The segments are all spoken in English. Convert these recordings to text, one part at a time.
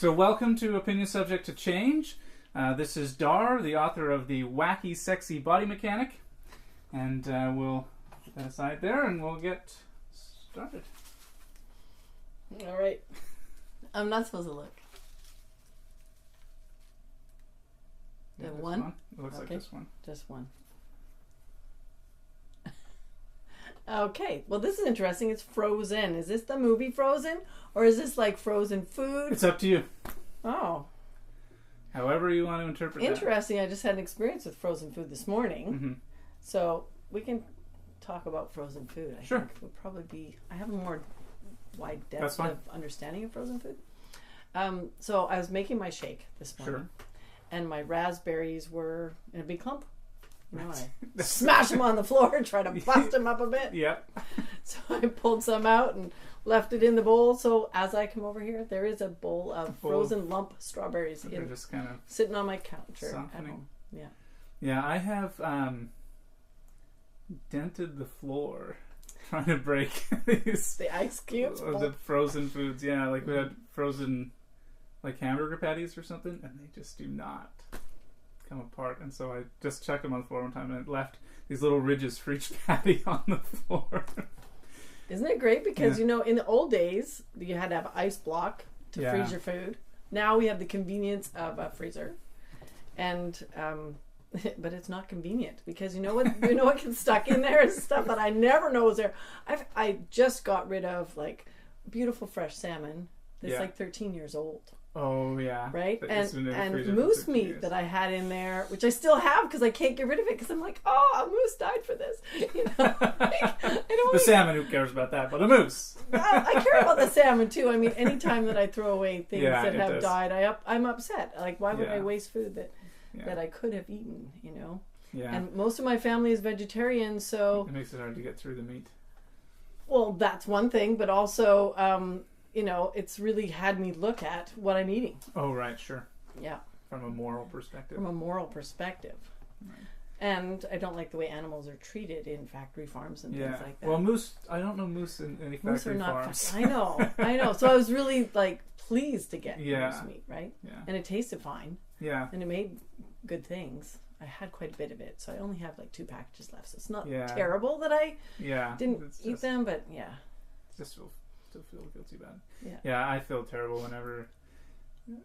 So welcome to Opinion Subject to Change. This is Dar, the author of The Wacky Sexy Body Mechanic. And we'll put that aside there and we'll get started. All right. I'm not supposed to look. Yeah, The one? It looks like this one. Just one. Okay. Well, this is interesting. It's Frozen. Is this the movie Frozen? Or is this like frozen food? It's up to you. Oh. However you want to interpret Interesting. I just had an experience with frozen food this morning. Mm-hmm. So we can talk about frozen food. I Sure. think it would probably be... I have a more wide That's depth fine. of understanding of frozen food. So I was making my shake this morning. Sure. And my raspberries were in a big clump. You know, I smash them on the floor and try to bust them up a bit. Yep. So I pulled some out and left it in the bowl. So as I come over here, there is a bowl of frozen lump strawberries They're just kind of sitting on my counter at softening. home. Yeah. Yeah, I have dented the floor trying to break these The ice cubes. the frozen foods. Yeah, like we had frozen like hamburger patties or something, and they just do not come apart. And so I just chucked them on the floor one time, and it left these little ridges for each patty on the floor. Isn't it great? Because, Yeah. you know, in the old days, you had to have an ice block to Yeah. freeze your food. Now we have the convenience of a freezer. And, but it's not convenient because you know what gets stuck in there is stuff that I never know is there. I just got rid of like beautiful fresh salmon that's Yeah. like 13 years old. Oh yeah, Right? That's been in the And freezer for moose 15 meat years. that I had in there, which I still have because I can't get rid of it because I'm like, oh, a moose died for this. You know? I don't The wanna- salmon, who cares about that? But a moose. Well, I care about the salmon too. I mean, anytime that I throw away things Yeah, that it have does. died, I'm upset. Like, why would Yeah. I waste food that Yeah, I could have eaten? You know. yeah. And most of my family is vegetarian, so It makes it hard to get through the meat. well, that's one thing. But also, you know, it's really had me look at what I'm eating. Oh right, sure. Yeah, From a moral perspective. from a moral perspective. Right. And I don't like the way animals are treated in factory farms and Yeah. things like that. Well, moose. I don't know moose in any Moose factory are not. farms. I know. So I was really like pleased to get Yeah. moose meat, right? Yeah. And it tasted fine. Yeah. And it made good things. I had quite a bit of it, so I only have like 2 packages left. So it's not Yeah. terrible that I Yeah. didn't It's eat just- them, but yeah. Just still feel guilty about it. Yeah. Yeah, I feel terrible whenever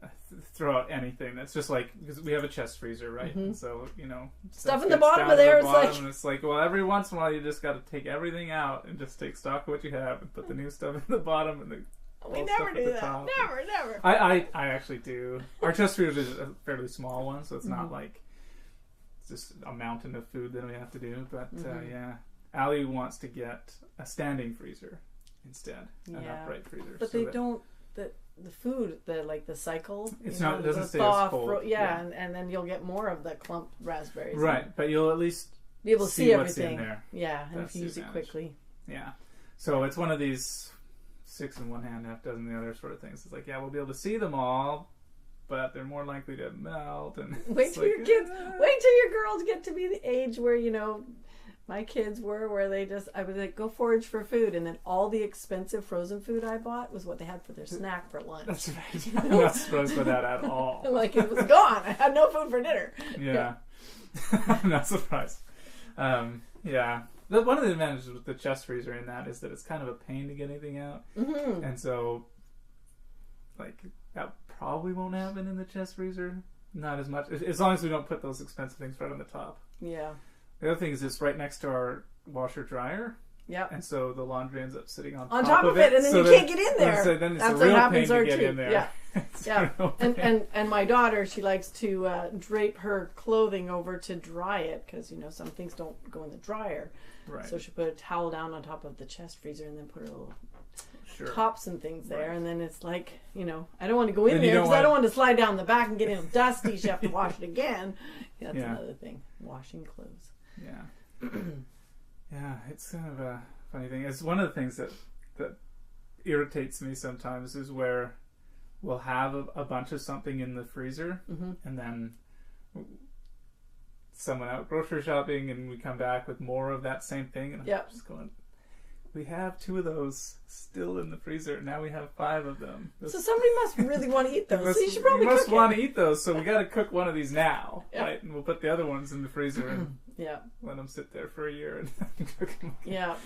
I throw out anything that's just like, because we have a chest freezer, right? Mhm. And so, you know, Stuff in gets the bottom down of to there the is bottom, like- and it's like, well, every once in a while you just got to take everything out and just take stock of what you have and put the new stuff in the bottom and the We old never stuff at do the that. top. Never. I actually do. Our chest freezer is a fairly small one, so it's not Mhm. like it's just a mountain of food that we have to do. But Mhm. yeah, Allie wants to get a standing freezer instead, an Yeah. upright freezer. But so they that- don't. The food, the cycle. It's you not- know, it doesn't the stay as thaw, cold. Yeah. and then you'll get more of the clump raspberries. Right, but you'll at least Be able to see see what's in everything. there. Yeah, and That's if you the use it advantage. quickly. Yeah. So it's one of these 6 in one hand, half dozen in the other sort of things. It's like, yeah, we'll be able to see them all, but they're more likely to melt. And Wait it's till like, your kids. Wait till your girls get to be the age where my kids were, where I would like go forage for food, and then all the expensive frozen food I bought was what they had for their snack for lunch. That's right. I'm not surprised by that at all. Like it was gone. I had no food for dinner. Yeah. I'm not surprised. Yeah. One of the advantages with the chest freezer in that is that it's kind of a pain to get anything out. Mm-hmm. And so, like, that probably won't happen in the chest freezer. Not as much. As long as we don't put those expensive things right on the top. Yeah. The other thing is it's right next to our washer dryer. Yeah. And so the laundry ends up sitting on top of it, and then so you can't get in there. So then it's That's a what real happens pain there to get too. in there. Yeah. It's a Yeah, real pain. and my daughter, she likes to drape her clothing over to dry it because some things don't go in the dryer. Right. So she put a towel down on top of the chest freezer and then put her little Sure. tops and things there, Right. and then it's like I don't want to go in Then you there don't because I don't want to slide down the back and get in dusty. So you have to wash it again. That's Yeah. another thing, washing clothes. Yeah. Yeah, it's kind of a funny thing. It's one of the things that irritates me sometimes is where we'll have a bunch of something in the freezer, Mm-hmm. and then someone out grocery shopping, and we come back with more of that same thing, and Yeah. I'm just going, we have 2 of those still in the freezer. Now we have 5 of them. So somebody must really want to eat those. So you should probably must want to eat those. So we got to cook one of these now, Yeah. right? And we'll put the other ones in the freezer and Yeah. let them sit there for a year and cook them. Yeah.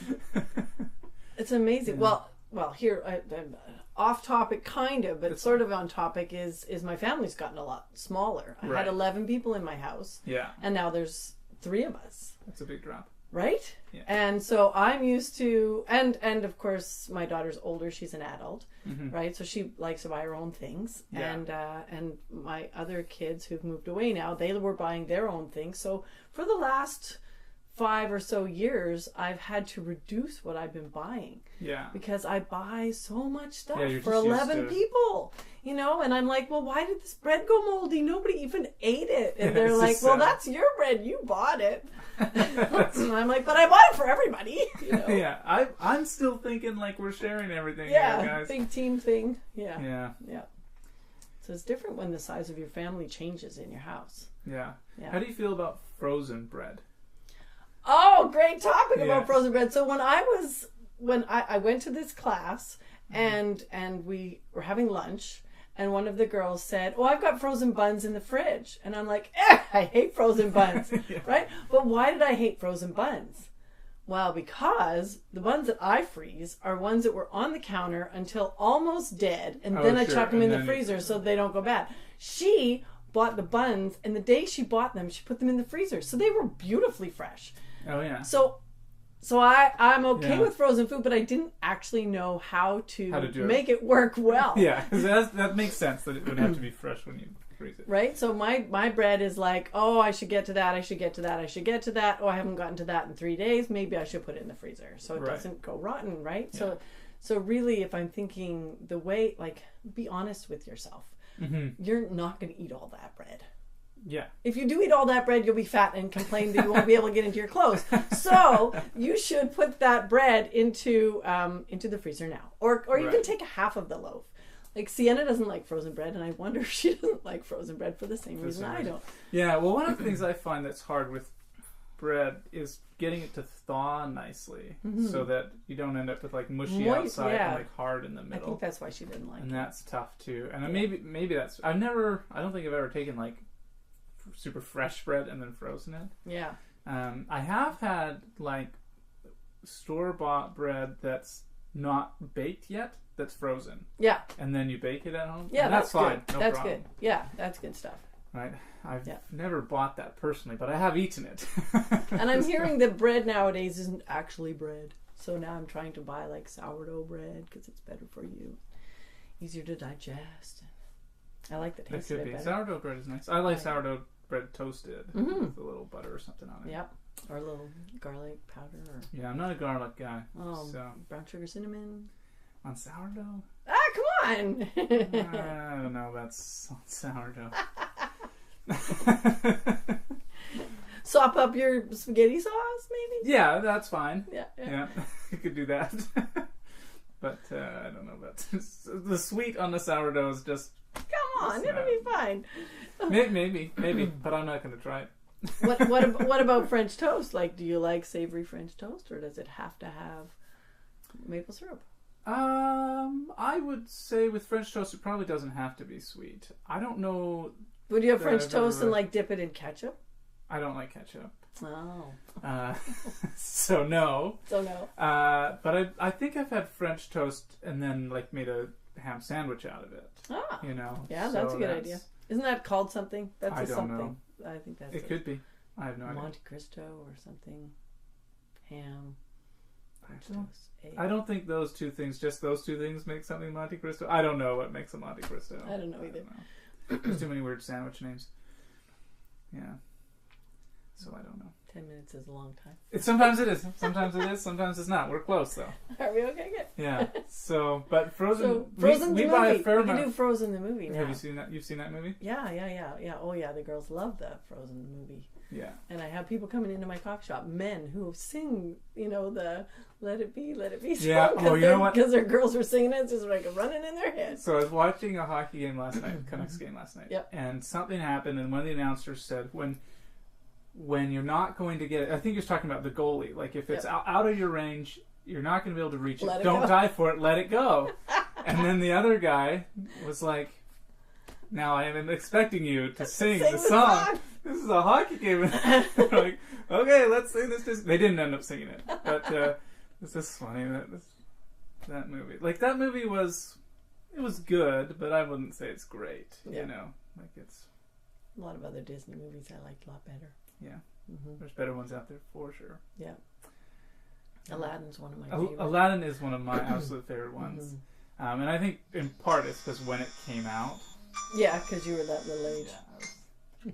It's amazing. Yeah. Well, here, I'm off topic, kind of, but sort of on topic is my family's gotten a lot smaller. I Right. had 11 people in my house, Yeah, and now there's 3 of us. that's a big drop. Right? Yeah. And so I'm used to, and of course my daughter's older, she's an adult, Mhm. right? So she likes to buy her own things. Yeah. And my other kids who've moved away now, they were buying their own things. So for the last 5 or so years, I've had to reduce what I've been buying Yeah. because I buy so much stuff Yeah, you're for just used 11 to- people, you know, and I'm like, well, why did this bread go moldy? Nobody even ate it. And they're It's like, just well, sad. that's your bread. You bought it. And I'm like, but I bought it for everybody. You know? Yeah, I'm still thinking like we're sharing everything Yeah, here, guys. big team thing. Yeah. Yeah, So it's different when the size of your family changes in your house. yeah. Yeah. How do you feel about frozen bread? Oh, great topic Yeah. about frozen bread. So when I went to this class Mm-hmm. and we were having lunch and one of the girls said, "Oh, I've got frozen buns in the fridge." And I'm like, I hate frozen buns, Yeah. right? But why did I hate frozen buns? Well, because the buns that I freeze are ones that were on the counter until almost dead, and Oh, then I sure. chuck them in And the then freezer so they don't go bad. She bought the buns, and the day she bought them, she put them in the freezer, so they were beautifully fresh. Oh yeah. So I'm okay Yeah. with frozen food, but I didn't actually know how to do it. make it work well. Yeah, because that makes sense that it would have to be fresh when you freeze it. Right? So my bread is like, oh, I should get to that, I should get to that, I should get to that. Oh, I haven't gotten to that in 3 days. Maybe I should put it in the freezer so it Right. doesn't go rotten, right? Yeah. So really, if I'm thinking the way, like, be honest with yourself. Mm-hmm. You're not going to eat all that bread. Yeah. If you do eat all that bread, you'll be fat and complain that you won't be able to get into your clothes. So you should put that bread into the freezer now, or you can Right. take a half of the loaf. Like Sienna doesn't like frozen bread, and I wonder if she doesn't like frozen bread for the same reason I don't. Yeah, well, one of the things I find that's hard with bread is getting it to thaw nicely, so that you don't end up with like mushy Moist, outside yeah. and like hard in the I middle. think that's why she didn't like And it. that's tough too. And maybe that's I don't think I've ever taken like super fresh bread and then frozen it. Yeah. I have had like store-bought bread that's not baked yet, that's frozen, Yeah. and then you bake it at home. Yeah, and that's fine. good. No That's problem. good. Yeah, that's good stuff. Right? I've Yeah. never bought that personally, but I have eaten it. And I'm hearing that bread nowadays isn't actually bread. So now I'm trying to buy like sourdough bread because it's better for you, easier to digest. I like the It taste could of be. it better. Sourdough bread is nice. I like Yeah. sourdough bread toasted Mhm. with a little butter or something on it. Yep. Or a little garlic powder or Yeah, I'm not a garlic guy. So brown sugar cinnamon. on sourdough, Ah, come on! I don't know. That's on sourdough. Sop up your spaghetti sauce, maybe? Yeah, that's fine. Yeah. Yeah, you could do that. But I don't know about the sweet on the sourdough is just Come on, It's, it'll be fine. maybe, but I'm not going to try it. What about French toast? Like, do you like savory French toast, or does it have to have maple syrup? I would say with French toast, it probably doesn't have to be sweet. I don't know. Would you have Yeah, French I've toast never- and like dip it in ketchup? I don't like ketchup. Oh, So no. so no. But I think I've had French toast and then like made a ham sandwich out of it. Ah, You know. yeah, So that's a good idea. Isn't that called something? That's I a don't something. know. I think that's It could be. I have no idea. Monte Cristo or something. Ham. French I don't- toast. Egg. I don't think just those two things make something Monte Cristo. I don't know what makes a Monte Cristo. I don't know either. There's too many weird sandwich names. Yeah. So I don't know. 10 minutes is a long time. Sometimes it is. Sometimes it is. Sometimes it's not. We're close though. Are we okay? Good. Yeah. So, but Frozen. So Frozen we the buy movie. a fair We can amount. do Frozen the movie now. Have you seen that? You've seen that movie? Yeah. Oh yeah, the girls love the Frozen movie. Yeah. And I have people coming into my coffee shop, men who sing, the "Let It Be, Let It Be" song. Yeah. Oh, you know what? Because their girls were singing it, it's just like running in their head. So I was watching a hockey game last night, Canucks game last night. Yep. And something happened, and one of the announcers said, when you're not going to get it, I think he was talking about the goalie. Like if it's Yep. out of your range, you're not going to be able to reach it. Let it Don't go. die for it. Let it go. And then the other guy was like, now I am expecting you to sing the song. This is a hockey game. They're like, okay, let's sing this. They didn't end up singing it. But it's just funny that movie. Like, that movie it was good, but I wouldn't say it's great. Yeah. You know, like it's... A lot of other Disney movies I liked a lot better. Yeah. Mm-hmm. There's better ones out there for sure. Yeah. Aladdin's one of my favorites. Aladdin is one of my absolute favorite ones. Mm-hmm. And I think in part it's because when it came out. Yeah, because you were that little age. Yeah,